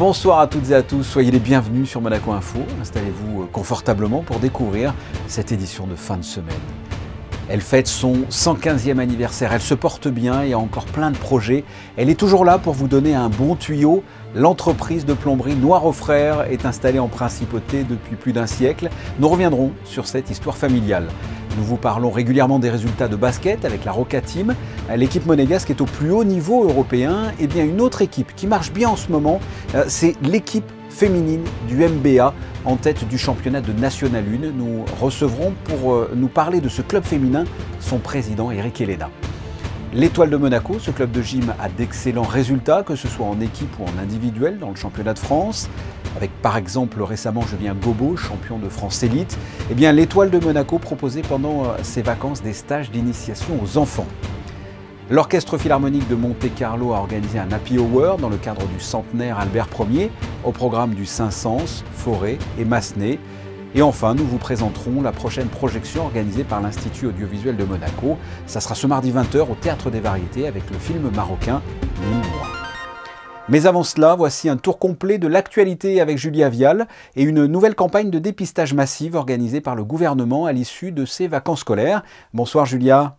Bonsoir à toutes et à tous, soyez les bienvenus sur Monaco Info. Installez-vous confortablement pour découvrir cette édition de fin de semaine. Elle fête son 115e anniversaire, elle se porte bien et a encore plein de projets. Elle est toujours là pour vous donner un bon tuyau. L'entreprise de plomberie Noireau Frères est installée en principauté depuis plus d'un siècle. Nous reviendrons sur cette histoire familiale. Nous vous parlons régulièrement des résultats de basket avec la Roca Team. L'équipe monégasque est au plus haut niveau européen. Et bien une autre équipe qui marche bien en ce moment, c'est l'équipe féminine du MBA en tête du championnat de National 1. Nous recevrons pour nous parler de ce club féminin son président Eric Elena. L'Étoile de Monaco, ce club de gym a d'excellents résultats, que ce soit en équipe ou en individuel dans le championnat de France. Avec par exemple récemment Julien Gobot, champion de France élite. Eh bien l'Étoile de Monaco proposait pendant ses vacances des stages d'initiation aux enfants. L'Orchestre Philharmonique de Monte-Carlo a organisé un Happy Hour dans le cadre du centenaire Albert Ier, au programme du Saint-Saëns, Forêt et Massenet. Et enfin, nous vous présenterons la prochaine projection organisée par l'Institut audiovisuel de Monaco. Ça sera ce mardi 20h au Théâtre des Variétés avec le film marocain 1000 mois. Mais avant cela, voici un tour complet de l'actualité avec Julia Vial et une nouvelle campagne de dépistage massive organisée par le gouvernement à l'issue de ces vacances scolaires. Bonsoir Julia.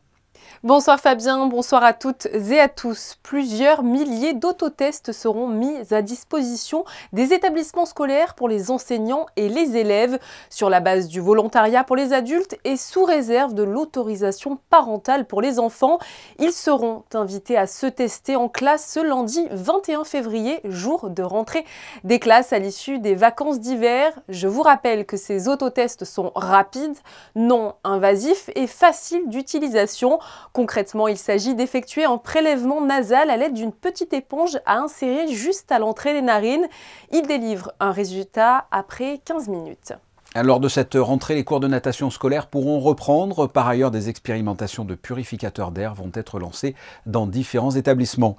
Bonsoir Fabien, bonsoir à toutes et à tous. Plusieurs milliers d'autotests seront mis à disposition des établissements scolaires pour les enseignants et les élèves sur la base du volontariat pour les adultes et sous réserve de l'autorisation parentale pour les enfants. Ils seront invités à se tester en classe ce lundi 21 février, jour de rentrée des classes à l'issue des vacances d'hiver. Je vous rappelle que ces autotests sont rapides, non invasifs et faciles d'utilisation. Concrètement, il s'agit d'effectuer un prélèvement nasal à l'aide d'une petite éponge à insérer juste à l'entrée des narines. Il délivre un résultat après 15 minutes. Lors de cette rentrée, les cours de natation scolaire pourront reprendre. Par ailleurs, des expérimentations de purificateurs d'air vont être lancées dans différents établissements.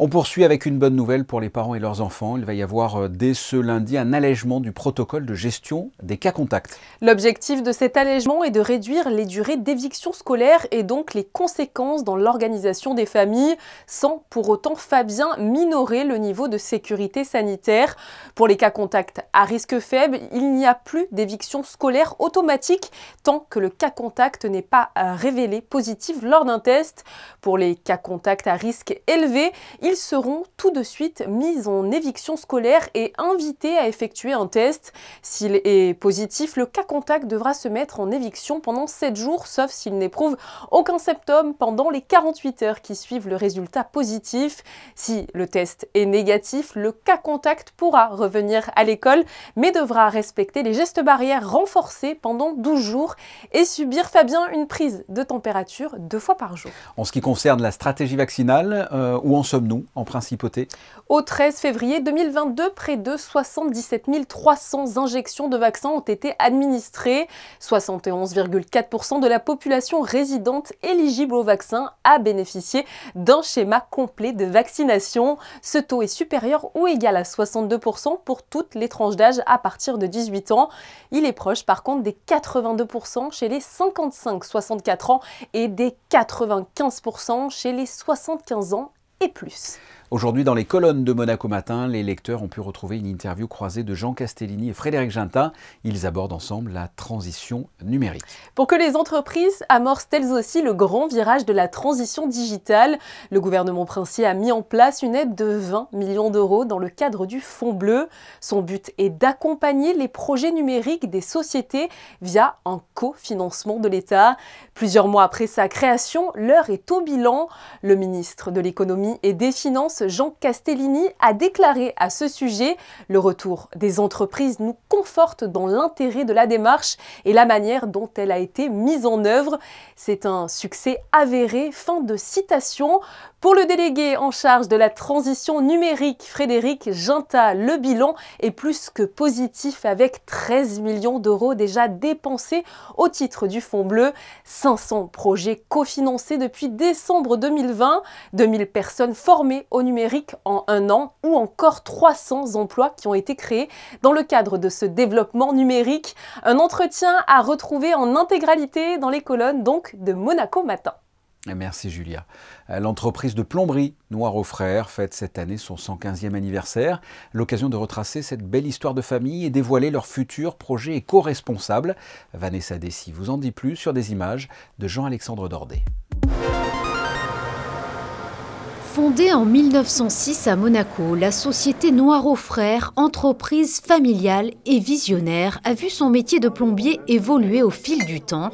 On poursuit avec une bonne nouvelle pour les parents et leurs enfants. Il va y avoir dès ce lundi un allègement du protocole de gestion des cas contacts. L'objectif de cet allègement est de réduire les durées d'éviction scolaire et donc les conséquences dans l'organisation des familles, sans pour autant, Fabien, minorer le niveau de sécurité sanitaire. Pour les cas contacts à risque faible, il n'y a plus d'éviction scolaire automatique tant que le cas contact n'est pas révélé positif lors d'un test. Pour les cas contacts à risque élevé, ils seront tout de suite mis en éviction scolaire et invités à effectuer un test. S'il est positif, le cas contact devra se mettre en éviction pendant 7 jours, sauf s'il n'éprouve aucun symptôme pendant les 48 heures qui suivent le résultat positif. Si le test est négatif, le cas contact pourra revenir à l'école, mais devra respecter les gestes barrières renforcés pendant 12 jours et subir, Fabien, une prise de température 2 fois par jour. En ce qui concerne la stratégie vaccinale, où en sommes-nous en principauté? Au 13 février 2022, près de 77 300 injections de vaccins ont été administrées. 71,4% de la population résidente éligible au vaccin a bénéficié d'un schéma complet de vaccination. Ce taux est supérieur ou égal à 62% pour toutes les tranches d'âge à partir de 18 ans. Il est proche par contre des 82% chez les 55-64 ans et des 95% chez les 75 ans et plus. Aujourd'hui, dans les colonnes de Monaco Matin, les lecteurs ont pu retrouver une interview croisée de Jean Castellini et Frédéric Ginta. Ils abordent ensemble la transition numérique. Pour que les entreprises amorcent elles aussi le grand virage de la transition digitale, le gouvernement princier a mis en place une aide de 20 millions d'euros dans le cadre du Fonds bleu. Son but est d'accompagner les projets numériques des sociétés via un cofinancement de l'État. Plusieurs mois après sa création, l'heure est au bilan. Le ministre de l'Économie et des Finances, Jean Castellini, a déclaré à ce sujet « Le retour des entreprises nous conforte dans l'intérêt de la démarche et la manière dont elle a été mise en œuvre. C'est un succès avéré. » Fin de citation. Pour le délégué en charge de la transition numérique, Frédéric Ginta, le bilan est plus que positif avec 13 millions d'euros déjà dépensés au titre du Fonds bleu. 500 projets cofinancés depuis décembre 2020, 2000 personnes formées au numérique en un an ou encore 300 emplois qui ont été créés dans le cadre de ce développement numérique. Un entretien à retrouver en intégralité dans les colonnes donc de Monaco Matin. Merci Julia. L'entreprise de plomberie Noir aux Frères fête cette année son 115e anniversaire. L'occasion de retracer cette belle histoire de famille et dévoiler leur futur projet éco-responsable. Vanessa Dessy vous en dit plus sur des images de Jean-Alexandre Dordet. Fondée en 1906 à Monaco, la société Noir aux Frères, entreprise familiale et visionnaire, a vu son métier de plombier évoluer au fil du temps.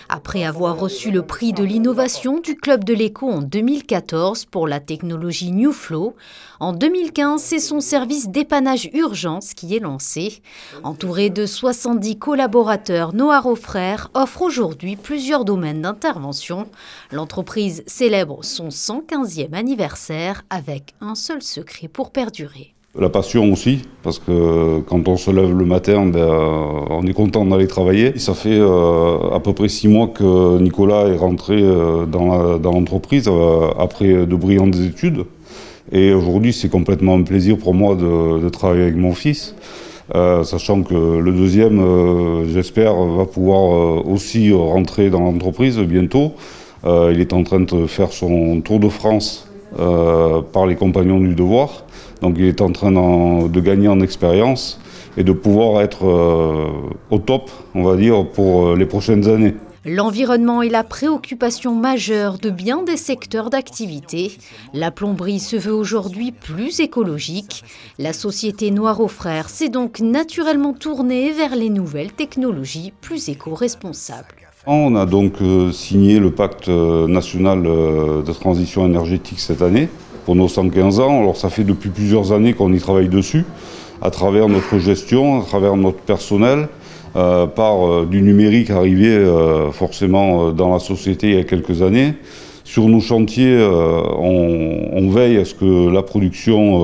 Après avoir reçu le prix de l'innovation du Club de l'Éco en 2014 pour la technologie New Flow, en 2015, c'est son service dépannage urgence qui est lancé. Entouré de 70 collaborateurs, Noir aux Frères offre aujourd'hui plusieurs domaines d'intervention. L'entreprise célèbre son 115e anniversaire avec un seul secret pour perdurer. La passion aussi, parce que quand on se lève le matin, on est content d'aller travailler. Ça fait à peu près 6 mois que Nicolas est rentré dans l'entreprise après de brillantes études. Et aujourd'hui, c'est complètement un plaisir pour moi de travailler avec mon fils, sachant que le deuxième, j'espère, va pouvoir aussi rentrer dans l'entreprise bientôt. Il est en train de faire son tour de France par les compagnons du devoir. Donc il est en train de gagner en expérience et de pouvoir être au top, on va dire, pour les prochaines années. L'environnement est la préoccupation majeure de bien des secteurs d'activité. La plomberie se veut aujourd'hui plus écologique. La société Noir aux Frères s'est donc naturellement tournée vers les nouvelles technologies plus éco-responsables. On a donc signé le pacte national de transition énergétique cette année pour nos 115 ans. Alors ça fait depuis plusieurs années qu'on y travaille dessus, à travers notre gestion, à travers notre personnel. Par du numérique arrivé forcément dans la société il y a quelques années. Sur nos chantiers, on veille à ce que la production,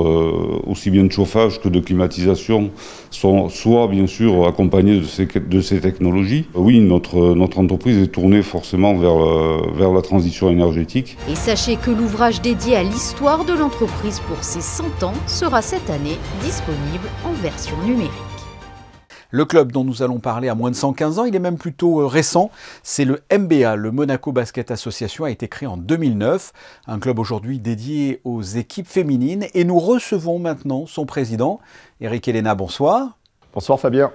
aussi bien de chauffage que de climatisation, soit bien sûr accompagnée de ces technologies. Oui, notre entreprise est tournée forcément vers la transition énergétique. Et sachez que l'ouvrage dédié à l'histoire de l'entreprise pour ses 100 ans sera cette année disponible en version numérique. Le club dont nous allons parler a moins de 115 ans, il est même plutôt récent. C'est le MBA, le Monaco Basket Association, a été créé en 2009. Un club aujourd'hui dédié aux équipes féminines. Et nous recevons maintenant son président, Eric Elena, bonsoir. Bonsoir Fabien.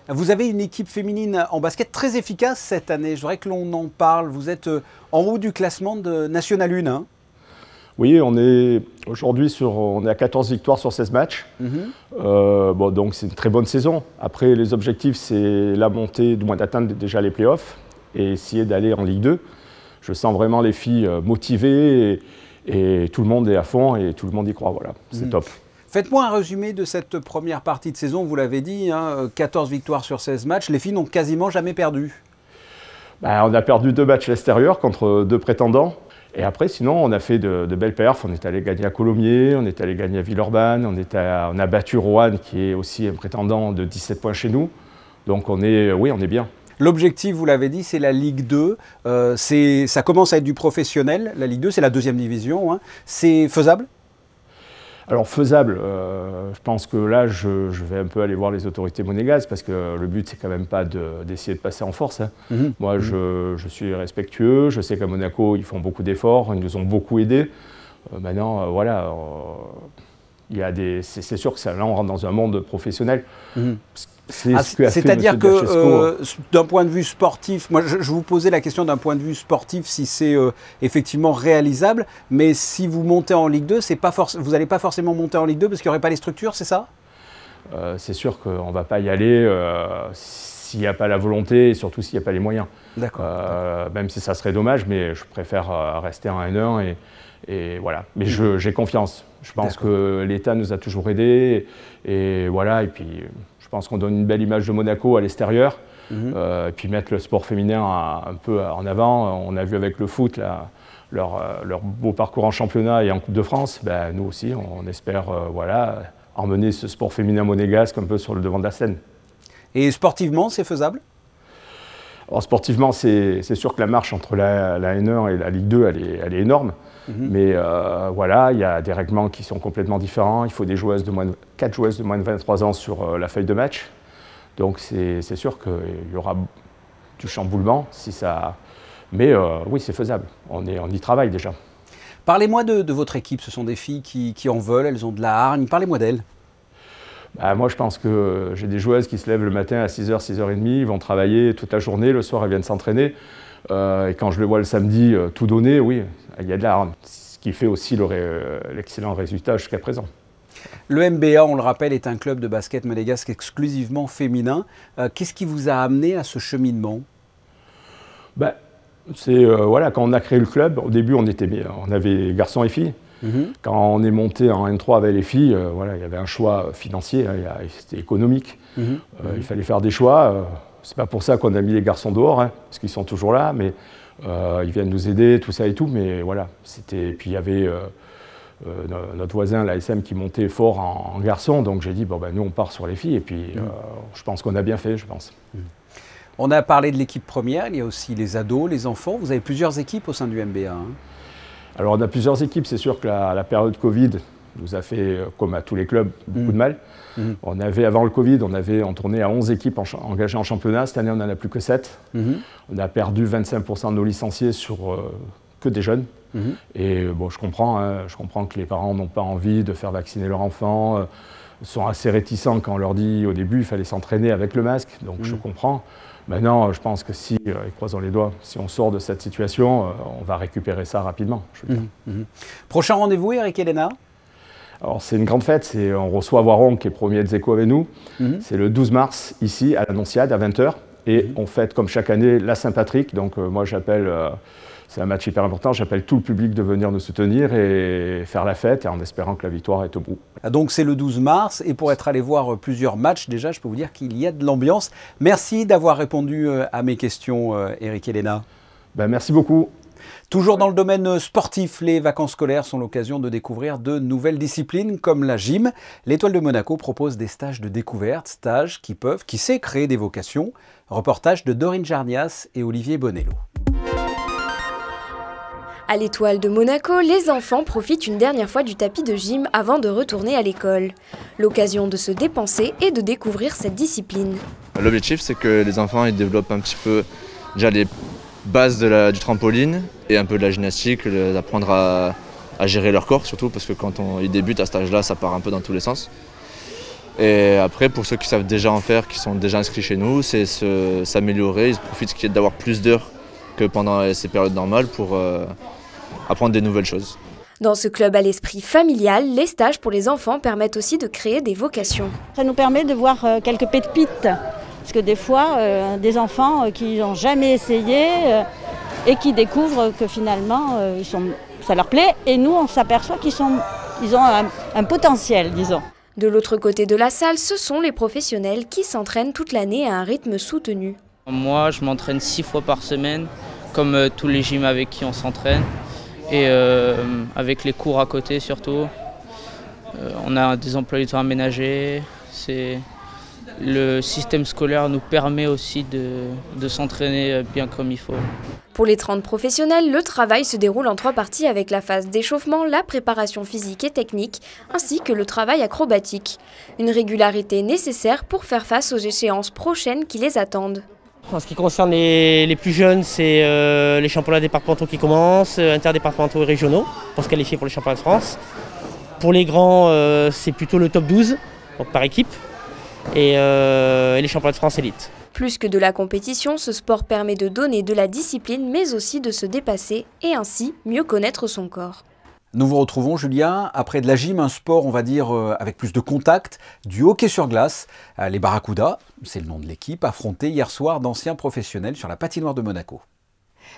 Vous avez une équipe féminine en basket très efficace cette année. Je voudrais que l'on en parle. Vous êtes en haut du classement de National 1. Hein. Oui, on est aujourd'hui à 14 victoires sur 16 matchs. Donc c'est une très bonne saison. Après, les objectifs, c'est la montée, du moins d'atteindre déjà les playoffs et essayer d'aller en Ligue 2. Je sens vraiment les filles motivées et tout le monde est à fond et tout le monde y croit. Voilà, c'est top. Faites-moi un résumé de cette première partie de saison. Vous l'avez dit, 14 victoires sur 16 matchs. Les filles n'ont quasiment jamais perdu. On a perdu 2 matchs à l'extérieur contre 2 prétendants. Et après, sinon, on a fait de belles perfs. On est allé gagner à Colomiers, on est allé gagner à Villeurbanne, on a battu Roanne, qui est aussi un prétendant de 17 points chez nous. Donc on est bien. L'objectif, vous l'avez dit, c'est la Ligue 2. Ça commence à être du professionnel. La Ligue 2, c'est la 2e division. Hein. C'est faisable ? Alors faisable, je pense que là, je vais un peu aller voir les autorités monégasques parce que le but, c'est quand même pas d'essayer de passer en force. Hein. Moi, je suis respectueux, je sais qu'à Monaco, ils font beaucoup d'efforts, ils nous ont beaucoup aidés. Maintenant, voilà, c'est sûr que là, on rentre dans un monde professionnel. C'est-à-dire que d'un point de vue sportif, moi je vous posais la question d'un point de vue sportif si c'est effectivement réalisable, mais si vous montez en Ligue 2, vous n'allez pas forcément monter en Ligue 2 parce qu'il n'y aurait pas les structures, c'est ça ? C'est sûr qu'on ne va pas y aller s'il n'y a pas la volonté et surtout s'il n'y a pas les moyens. D'accord. Même si ça serait dommage, mais je préfère rester en N1 et voilà. Mais j'ai confiance. Je pense que l'État nous a toujours aidés et voilà. Et puis je pense qu'on donne une belle image de Monaco à l'extérieur. Et puis mettre le sport féminin un peu en avant. On a vu avec le foot leur beau parcours en championnat et en Coupe de France. Nous aussi, on espère emmener ce sport féminin monégasque un peu sur le devant de la scène. Et sportivement, c'est faisable ? Alors sportivement, c'est sûr que la marche entre la N1 et la Ligue 2, elle est énorme. Mais il y a des règlements qui sont complètement différents. Il faut 4 joueuses de moins de 23 ans sur la feuille de match. Donc c'est sûr qu'il y aura du chamboulement si ça Mais oui, c'est faisable. On y travaille déjà. Parlez-moi de votre équipe. Ce sont des filles qui en veulent, elles ont de la hargne. Parlez-moi d'elles. Bah, moi, je pense que j'ai des joueuses qui se lèvent le matin à 6h, 6h30, ils vont travailler toute la journée, le soir, elles viennent s'entraîner. Et quand je le vois le samedi, tout donner, oui, il y a de la hargne. Ce qui fait aussi l'excellent résultat jusqu'à présent. Le MBA, on le rappelle, est un club de basket monégasque exclusivement féminin. Qu'est-ce qui vous a amené à ce cheminement? Bah, c'est voilà, quand on a créé le club, au début, on avait garçons et filles. Quand on est monté en N3 avec les filles, voilà, il y avait un choix financier, hein, c'était économique. Il fallait faire des choix. C'est pas pour ça qu'on a mis les garçons dehors, hein, parce qu'ils sont toujours là, mais ils viennent nous aider, tout ça et tout. Mais voilà, puis il y avait notre voisin, l'ASM, qui montait fort en garçons. Donc j'ai dit, bon, ben, nous, on part sur les filles. Et puis je pense qu'on a bien fait, je pense. On a parlé de l'équipe première, il y a aussi les ados, les enfants. Vous avez plusieurs équipes au sein du MBA. Hein. Alors on a plusieurs équipes, c'est sûr que la période Covid nous a fait, comme à tous les clubs, beaucoup de mal. On avait, avant le Covid, on tournait à 11 équipes engagées en championnat. Cette année, on n'en a plus que 7. On a perdu 25% de nos licenciés sur que des jeunes. Et bon, je comprends que les parents n'ont pas envie de faire vacciner leur enfant, sont assez réticents quand on leur dit au début il fallait s'entraîner avec le masque, donc je comprends. Maintenant, je pense que si, et croisons les doigts, si on sort de cette situation, on va récupérer ça rapidement. Prochain rendez-vous, Eric et Léna? Alors, c'est une grande fête. On reçoit Voiron, qui est premier ex aequo avec nous. C'est le 12 mars, ici, à l'Annonciade, à 20h. Et on fête, comme chaque année, la Saint-Patrick. Donc, moi, j'appelle, c'est un match hyper important, j'appelle tout le public de venir nous soutenir et faire la fête, et en espérant que la victoire est au bout. Donc, c'est le 12 mars. Et pour être allé voir plusieurs matchs, déjà, je peux vous dire qu'il y a de l'ambiance. Merci d'avoir répondu à mes questions, Eric et Léna. Ben, merci beaucoup. Toujours dans le domaine sportif, les vacances scolaires sont l'occasion de découvrir de nouvelles disciplines comme la gym. L'Étoile de Monaco propose des stages de découverte, stages qui sait créer des vocations. Reportage de Dorine Jarnias et Olivier Bonello. À l'Étoile de Monaco, les enfants profitent une dernière fois du tapis de gym avant de retourner à l'école. L'occasion de se dépenser et de découvrir cette discipline. L'objectif, c'est que les enfants ils développent un petit peu déjà les bases du trampoline et un peu de la gymnastique, d'apprendre à gérer leur corps surtout, parce que quand ils débutent à cet âge-là, ça part un peu dans tous les sens. Et après, pour ceux qui savent déjà en faire, qui sont déjà inscrits chez nous, c'est s'améliorer, ils profitent d'avoir plus d'heures que pendant ces périodes normales pour apprendre des nouvelles choses. Dans ce club à l'esprit familial, les stages pour les enfants permettent aussi de créer des vocations. Ça nous permet de voir quelques pépites, parce que des fois, des enfants qui n'ont jamais essayé et qui découvrent que finalement, ça leur plaît, et nous, on s'aperçoit qu'ils ont un potentiel, disons. De l'autre côté de la salle, ce sont les professionnels qui s'entraînent toute l'année à un rythme soutenu. Moi, je m'entraîne 6 fois par semaine, comme tous les gyms avec qui on s'entraîne, et avec les cours à côté surtout. On a des emplois du temps aménagés. Le système scolaire nous permet aussi de s'entraîner bien comme il faut. Pour les 30 professionnels, le travail se déroule en 3 parties avec la phase d'échauffement, la préparation physique et technique, ainsi que le travail acrobatique. Une régularité nécessaire pour faire face aux échéances prochaines qui les attendent. En ce qui concerne les plus jeunes, c'est les championnats départementaux qui commencent, interdépartementaux et régionaux, pour se qualifier pour les championnats de France. Pour les grands, c'est plutôt le top 12, donc par équipe, et les championnats de France élite. Plus que de la compétition, ce sport permet de donner de la discipline, mais aussi de se dépasser et ainsi mieux connaître son corps. Nous vous retrouvons, Julien, après de la gym, un sport, on va dire, avec plus de contact, du hockey sur glace. Les Barracudas, c'est le nom de l'équipe, affrontaient hier soir d'anciens professionnels sur la patinoire de Monaco.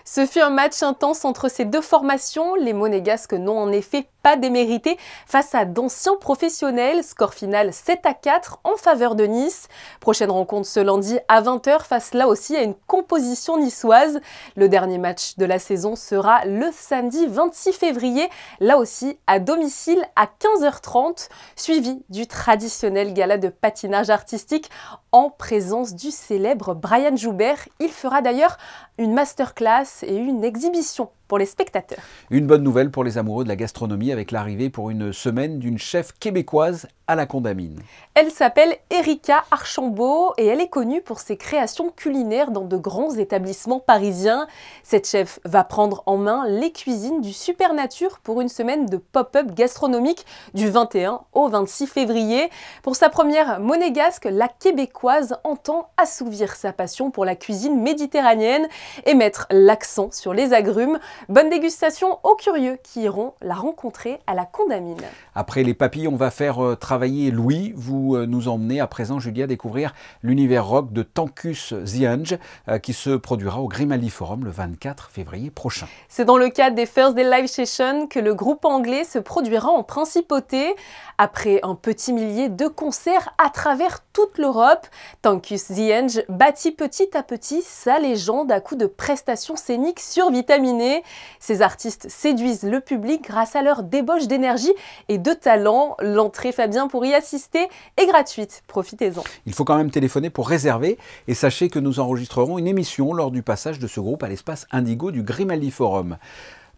Ce fut un match intense entre ces deux formations. Les Monégasques n'ont en effet pas démérité face à d'anciens professionnels. Score final 7-4 en faveur de Nice. Prochaine rencontre ce lundi à 20h face là aussi à une composition niçoise. Le dernier match de la saison sera le samedi 26 février, là aussi à domicile à 15h30, suivi du traditionnel gala de patinage artistique en présence du célèbre Brian Joubert. Il fera d'ailleurs une masterclass et une exhibition pour les spectateurs. Une bonne nouvelle pour les amoureux de la gastronomie avec l'arrivée pour une semaine d'une chef québécoise à la Condamine. Elle s'appelle Erika Archambault et elle est connue pour ses créations culinaires dans de grands établissements parisiens. Cette chef va prendre en main les cuisines du Super Nature pour une semaine de pop-up gastronomique du 21 au 26 février. Pour sa première monégasque, la Québécoise entend assouvir sa passion pour la cuisine méditerranéenne et mettre l'accent sur les agrumes. Bonne dégustation aux curieux qui iront la rencontrer à la Condamine. Après les papilles, on va faire travailler Louis. Vous nous emmenez à présent, Julia, découvrir l'univers rock de Tankus The Ange qui se produira au Grimaldi Forum le 24 février prochain. C'est dans le cadre des First Day Live Sessions que le groupe anglais se produira en principauté. Après un petit millier de concerts à travers toute l'Europe, Tankus The Ange bâtit petit à petit sa légende à coups de prestations scéniques survitaminées. Ces artistes séduisent le public grâce à leur débauche d'énergie et de talent. L'entrée, Fabien, pour y assister est gratuite. Profitez-en. Il faut quand même téléphoner pour réserver et sachez que nous enregistrerons une émission lors du passage de ce groupe à l'espace Indigo du Grimaldi Forum.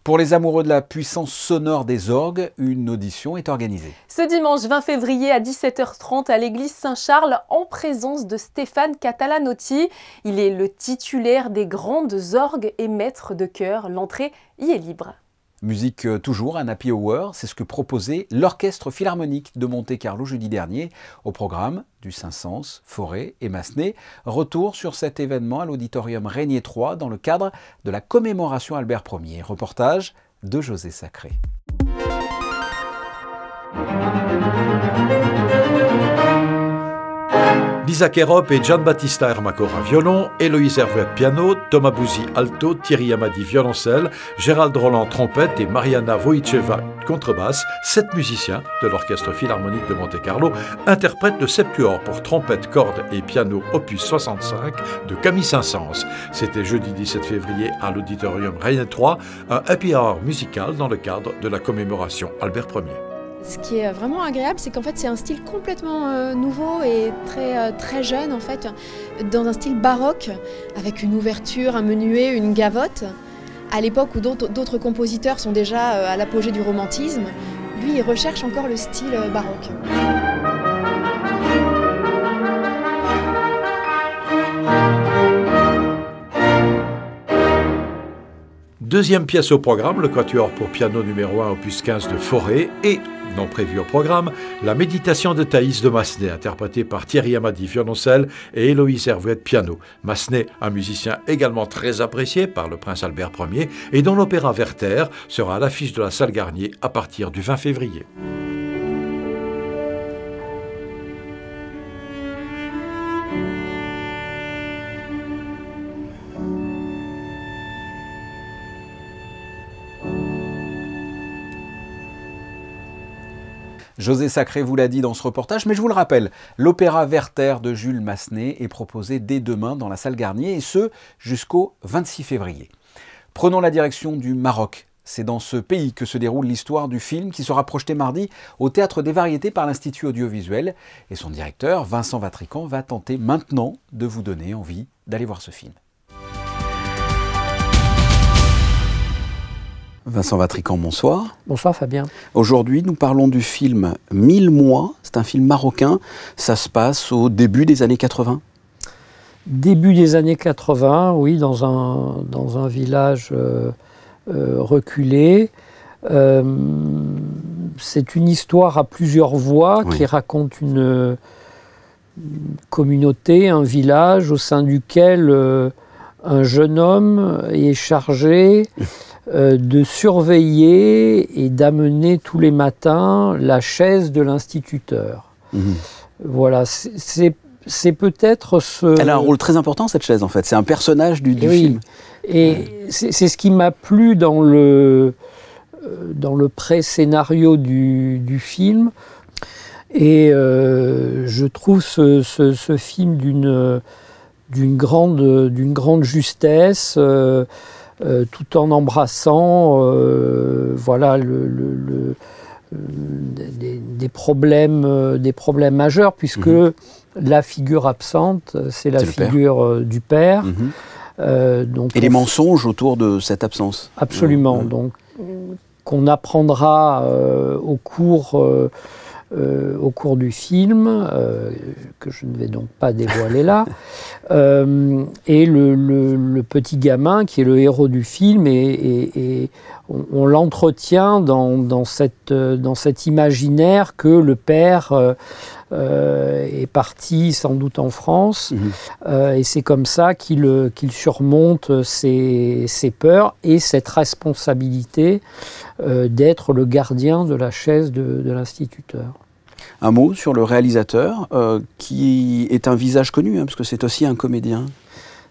Pour les amoureux de la puissance sonore des orgues, une audition est organisée. Ce dimanche 20 février à 17h30 à l'église Saint-Charles, en présence de Stéphane Catalanotti. Il est le titulaire des grandes orgues et maître de chœur. L'entrée y est libre. Musique toujours, un happy hour, c'est ce que proposait l'Orchestre Philharmonique de Monte-Carlo jeudi dernier au programme du Saint-Saëns, Forêt et Massenet. Retour sur cet événement à l'auditorium Régnier 3 dans le cadre de la commémoration Albert Ier. Reportage de José Sacré. Lisa Kerop et Gianbattista Ermacora violon, Héloïse Hervouet piano, Thomas Bouzy alto, Thierry Amadi violoncelle, Gérald Roland trompette et Mariana Wojciechova contrebasse. 7 musiciens de l'Orchestre Philharmonique de Monte-Carlo interprètent le Septuor pour trompette, cordes et piano opus 65 de Camille Saint-Saëns. C'était jeudi 17 février à l'auditorium Régnier 3, un happy hour musical dans le cadre de la commémoration Albert Ier. Ce qui est vraiment agréable, c'est qu'en fait c'est un style complètement nouveau et très jeune en fait, dans un style baroque, avec une ouverture, un menuet, une gavotte. À l'époque où d'autres compositeurs sont déjà à l'apogée du romantisme, lui il recherche encore le style baroque. Deuxième pièce au programme, le quatuor pour piano numéro 1 opus 15 de Forêt et, non prévu au programme, la méditation de Thaïs de Massenet, interprétée par Thierry Amadi violoncelle et Héloïse Hervouet piano. Massenet, un musicien également très apprécié par le prince Albert Ier et dont l'opéra Werther sera à l'affiche de la salle Garnier à partir du 20 février. José Sacré vous l'a dit dans ce reportage, mais je vous le rappelle, l'opéra Werther de Jules Massenet est proposé dès demain dans la salle Garnier, et ce, jusqu'au 26 février. Prenons la direction du Maroc. C'est dans ce pays que se déroule l'histoire du film qui sera projeté mardi au Théâtre des Variétés par l'Institut audiovisuel. Et son directeur, Vincent Vatrican, va tenter maintenant de vous donner envie d'aller voir ce film. Vincent Vatrican, bonsoir. Bonsoir Fabien. Aujourd'hui, nous parlons du film 1000 mois. C'est un film marocain. Ça se passe au début des années 80. Début des années 80, oui, dans un village reculé. C'est une histoire à plusieurs voix qui raconte une communauté, un village au sein duquel un jeune homme est chargé de surveiller et d'amener tous les matins la chaise de l'instituteur. Voilà, c'est peut-être ce... Elle a un rôle très important, cette chaise, en fait. C'est un personnage du film. Et c'est ce qui m'a plu dans le pré-scénario du film. Et je trouve ce film d'une grande justesse, tout en embrassant voilà, des problèmes majeurs, puisque la figure absente, c'est la figure du père. Et les mensonges autour de cette absence. Absolument. Donc, qu'on apprendra au cours du film, que je ne vais donc pas dévoiler là. Et le petit gamin, qui est le héros du film, et on l'entretient dans cet imaginaire que le père est parti sans doute en France, et c'est comme ça qu'il surmonte ses peurs et cette responsabilité d'être le gardien de la chaise de l'instituteur. Un mot sur le réalisateur, qui est un visage connu, parce que c'est aussi un comédien.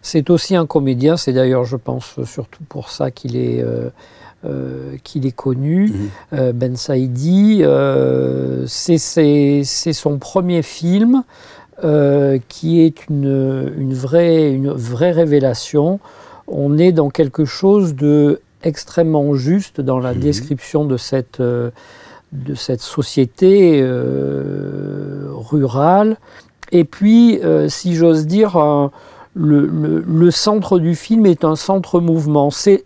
C'est aussi un comédien, c'est d'ailleurs, je pense, surtout pour ça qu'il est connu. Ben Saïdi, c'est son premier film qui est une vraie révélation. On est dans quelque chose de extrêmement juste dans la description de cette société rurale. Et puis, si j'ose dire, le centre du film est un centre mouvement. C'est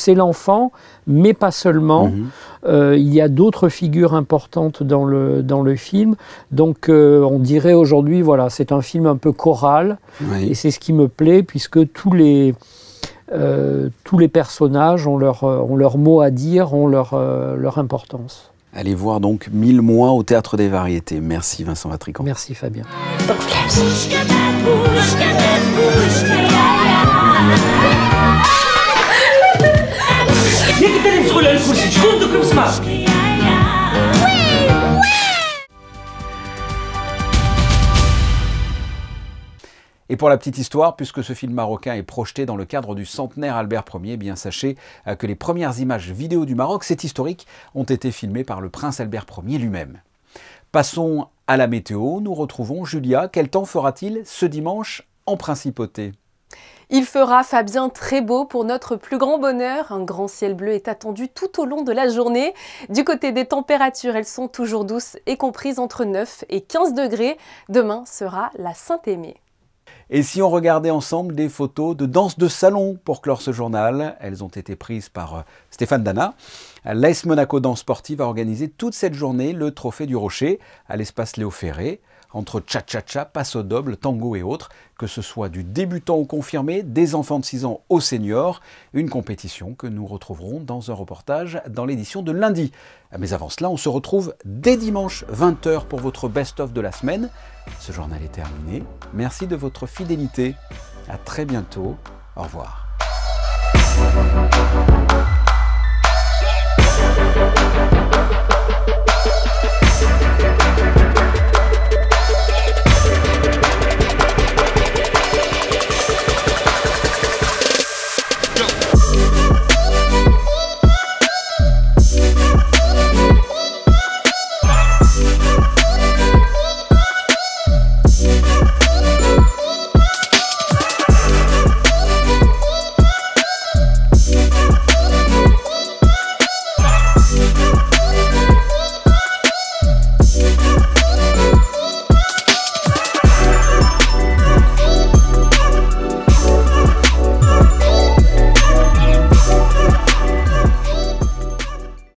l'enfant, mais pas seulement. Il y a d'autres figures importantes dans le film. Donc, on dirait aujourd'hui, voilà, c'est un film un peu choral. Et c'est ce qui me plaît, puisque tous les personnages ont leur mot à dire, ont leur importance. Allez voir donc 1000 mois au Théâtre des Variétés. Merci Vincent Vatrican. Merci Fabien. Et pour la petite histoire, puisque ce film marocain est projeté dans le cadre du centenaire Albert Ier, eh bien sachez que les premières images vidéo du Maroc, c'est historique, ont été filmées par le prince Albert Ier lui-même. Passons à la météo, nous retrouvons Julia. Quel temps fera-t-il ce dimanche en Principauté ? Il fera, Fabien, très beau pour notre plus grand bonheur. Un grand ciel bleu est attendu tout au long de la journée. Du côté des températures, elles sont toujours douces et comprises entre 9 et 15 degrés. Demain sera la Saint-Aimé. Et si on regardait ensemble des photos de danse de salon pour clore ce journal, elles ont été prises par Stéphane Dana. L'AS Monaco Danse Sportive a organisé toute cette journée le Trophée du Rocher à l'espace Léo Ferré. Entre cha-cha-cha, passo doble, tango et autres, que ce soit du débutant au confirmé, des enfants de 6 ans aux seniors, une compétition que nous retrouverons dans un reportage dans l'édition de lundi. Mais avant cela, on se retrouve dès dimanche 20h pour votre best-of de la semaine. Ce journal est terminé. Merci de votre fidélité. À très bientôt. Au revoir.